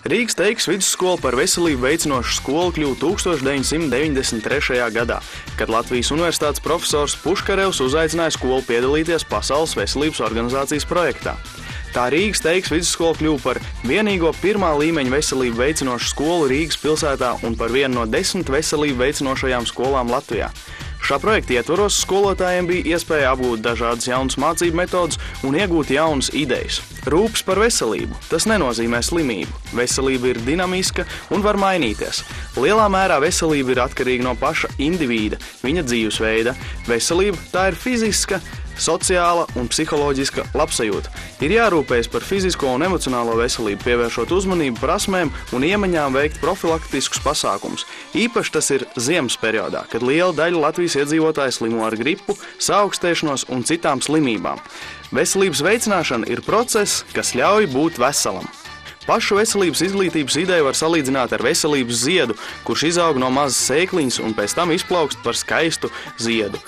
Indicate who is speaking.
Speaker 1: Rīgas Teikas vidusskola par veselību veicinošu skolu kļuva 1993. gadā, kad Latvijas Universitātes profesors Puškarevs uzaicināja skolu piedalīties Pasaules veselības organizācijas projektā. Tā Rīgas Teikas vidusskola kļuva par vienīgo pirmā līmeņa veselību veicinošu skolu Rīgas pilsētā un par vienu no 10 veselību veicinošajām skolām Latvijā. Šā projekta ietvaros skolotājiem bija iespēja apgūt dažādas jaunas mācību metodas un iegūt jaunas idejas. Rūpes par veselību – tas nenozīmē slimību. Veselība ir dinamiska un var mainīties. Lielā mērā veselība ir atkarīga no paša indivīda, viņa dzīvesveida. Veselība – tā ir fiziska, sociāla un psiholoģiska labsajūta. Ir jārūpējas par fizisko un emocionālo veselību, pievēršot uzmanību prasmēm un iemaņām veikt profilaktiskus pasākumus. Īpaši tas ir ziemas periodā, kad liela daļa Latvijas iedzīvotāju slimo ar gripu, saaukstēšanos un citām slimībām. Veselības veicināšana ir process, kas ļauj būt veselam. Pašu veselības izglītības ideju var salīdzināt ar veselības ziedu, kurš izaug no mazas sēkliņas un pēc tam izplaukst par skaistu ziedu.